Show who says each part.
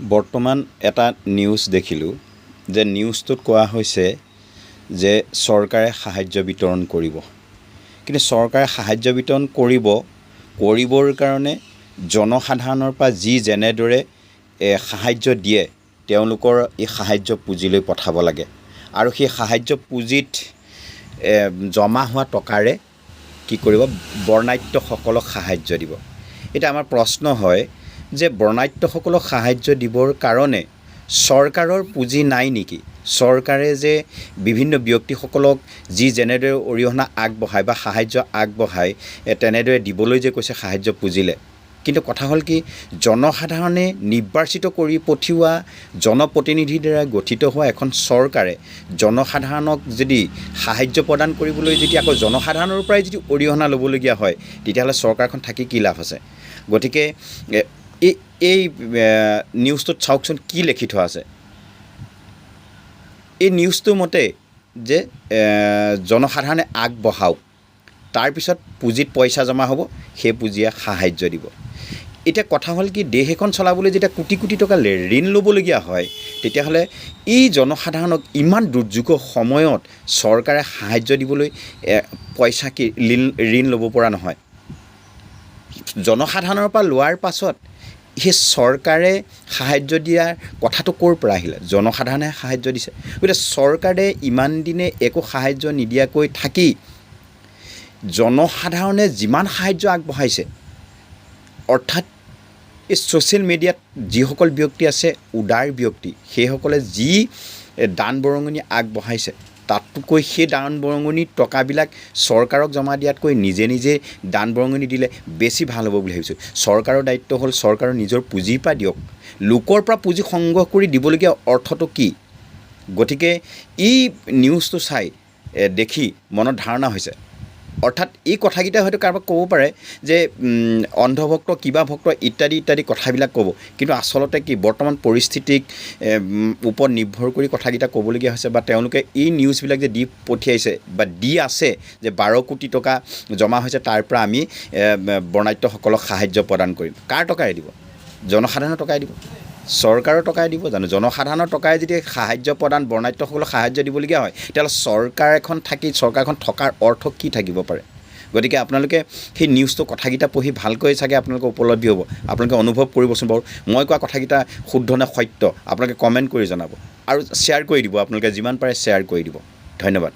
Speaker 1: বৰ্তমান এটা নিউজ দেখিলোঁ যে নিউজটোত কোৱা হৈছে যে চৰকাৰে সাহায্য বিতৰণ কৰিব। কিন্তু চৰকাৰে সাহায্য বিতৰণ কৰিবৰ কাৰণে জনসাধাৰণৰ পৰা যেনেদৰে সাহায্য দিয়ে তেওঁলোকৰ এই সাহায্য পুঁজিলৈ পঠাব লাগে আৰু সেই সাহায্য পুঁজিত জমা হোৱা টকাৰে কি কৰিব, বৰ্ণাঢ্যসকলক সাহায্য দিব। এতিয়া আমাৰ প্ৰশ্ন হয় যে বৰ্ণাঢ্যসকলক সাহায্য দিবৰ কাৰণে চৰকাৰৰ পুঁজি নাই নেকি? চৰকাৰে যে বিভিন্ন ব্যক্তিসকলক যেনেদৰে অৰিহণা আগবঢ়ায় বা সাহায্য আগবঢ়ায় তেনেদৰে দিবলৈ যে কৈছে সাহায্য পুঁজিলে, কিন্তু কথা হ'ল কি, জনসাধাৰণে নিৰ্বাচিত কৰি পঠিওৱা জনপ্ৰতিনিধিৰ দ্বাৰা গঠিত হোৱা এখন চৰকাৰে জনসাধাৰণক যদি সাহায্য প্ৰদান কৰিবলৈ যদি আকৌ জনসাধাৰণৰ পৰাই যদি অৰিহণা ল'বলগীয়া হয়, তেতিয়াহ'লে চৰকাৰখন থাকি কি লাভ আছে? গতিকে এই নিউজটোত চাওকচোন কি লিখি থোৱা আছে। এই নিউজটোৰ মতে যে জনসাধাৰণে আগবঢ়াওক, তাৰপিছত পুঁজিত পইচা জমা হ'ব, সেই পুঁজিয়ে সাহায্য দিব। এতিয়া কথা হ'ল কি, দেশ এখন চলাবলৈ যেতিয়া কোটি কোটি টকা ঋণ ল'বলগীয়া হয়, তেতিয়াহ'লে এই জনসাধাৰণক ইমান দুৰ্যোগৰ সময়ত চৰকাৰে সাহায্য দিবলৈ পইচা কি ঋণ ল'ব পৰা নহয়। জনসাধাৰণৰ পৰা লোৱাৰ পাছত সেই চৰকাৰে সাহায্য দিয়াৰ কথাটো ক'ৰ পৰা আহিলে? জনসাধাৰণে সাহায্য দিছে। গতিকে চৰকাৰে ইমান দিনে একো সাহায্য নিদিয়াকৈ থাকি জনসাধাৰণে যিমান সাহায্য আগবঢ়াইছে, অৰ্থাৎ এই ছ'চিয়েল মিডিয়াত যিসকল ব্যক্তি আছে উদাৰ ব্যক্তি, সেইসকলে যি দান বৰঙণি আগবঢ়াইছে, তাতকৈ সেই দান বৰঙণিৰ টকাবিলাক চৰকাৰক জমা দিয়াতকৈ নিজে নিজে দান বৰঙণি দিলে বেছি ভাল হ'ব বুলি ভাবিছোঁ। চৰকাৰৰ দায়িত্ব হ'ল চৰকাৰৰ নিজৰ পুঁজিৰ পৰা দিয়ক, লোকৰ পৰা পুঁজি সংগ্ৰহ কৰি দিবলগীয়া অৰ্থটো কি? গতিকে এই নিউজটো চাই দেখি মনত ধাৰণা হৈছে, অৰ্থাৎ এই কথাকেইটা হয়তো কাৰোবাক ক'ব পাৰে যে অন্ধভক্ত, কিবা ভক্ত ইত্যাদি ইত্যাদি কথাবিলাক ক'ব, কিন্তু আচলতে কি বৰ্তমান পৰিস্থিতিক ওপৰত নিৰ্ভৰ কৰি কথাকেইটা ক'বলগীয়া হৈছে, বা তেওঁলোকে এই নিউজবিলাক যে দি পঠিয়াইছে বা দি আছে যে 12 কোটি টকা জমা হৈছে, তাৰ পৰা আমি বৰ্ণাঢ্যসকলক সাহায্য প্ৰদান কৰিম। কাৰ টকাৰে দিব? জনসাধাৰণৰ টকাই দিব? চৰকাৰৰ টকাই দিব জানো? জনসাধাৰণৰ টকাই যদি সাহায্য প্ৰদান, বৰ্ণাঢ্যসকলক সাহায্য দিবলগীয়া হয়, তেতিয়াহ'লে চৰকাৰখন থকাৰ অৰ্থ কি থাকিব পাৰে? গতিকে আপোনালোকে সেই নিউজটো কথাকেইটা পঢ়ি ভালকৈ চাগে আপোনালোকে উপলব্ধি হ'ব, আপোনালোকে অনুভৱ কৰিবচোন বাৰু মই কোৱা কথাকেইটা শুদ্ধ নে সত্য। আপোনালোকে কমেণ্ট কৰি জনাব আৰু শ্বেয়াৰ কৰি দিব, আপোনালোকে যিমান পাৰে শ্বেয়াৰ কৰি দিব। ধন্যবাদ।